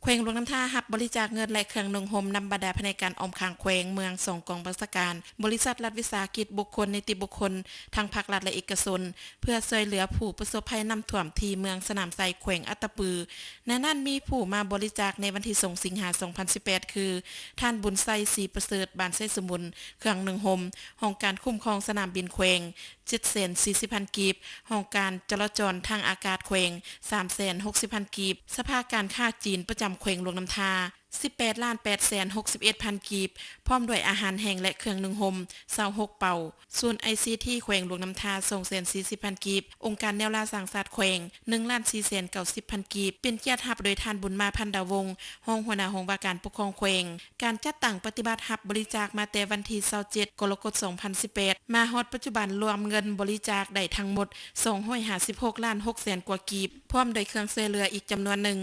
แขวงหลวงน้ำท่ารับบริจาคเงินและเครื่องนุ่งห่มนำบรรดาภายในการออมข้างแขวงเมืองส่งกองบัญชาการบริษัทรัฐวิสาหกิจบุคคลนิติบุคคลทางภาครัฐและเอกชนเพื่อช่วยเหลือผู้ประสบภัยน้ำท่วมที่เมืองสนามไซแขวงอัตตปือในนั้นมีผู้มาบริจาคในวันที่2สิงหาคม2018คือท่านบุญไซศรีประเสริฐบ้านไซสมุนเครื่องนุ่งห่มห้องการคุ้มครองสนามบินแขวง740,000 กีบห้องการจราจรทางอากาศแขวง360,000 กีบสภาการค้าจีนประจำแขวงหลวงน้ำทา18,861,000 กีบพร้อมด้วยอาหารแห้งและเครื่องนึ่งห่ม26เป่าส่วน ICT แขวงหลวงน้ำทา240,000 กีบองค์การแนวล่าสร้างศาสตร์แขวง1,490,000 กีบเป็นเกียรติรับโดยท่านบุญมาพันดาวงศ์รองหัวหน้าห้องว่าการปกครองแขวงการจัดตั้งปฏิบัติรับบริจาคมาแต่วันที่27กรกฎาคม2018มาฮอดปัจจุบันรวมเงินบริจาคได้ทั้งหมด256.6 ล้านกว่ากีบพร้อมด้วยเครื่องช่วยเหลืออีกจำนวนหนึ่ง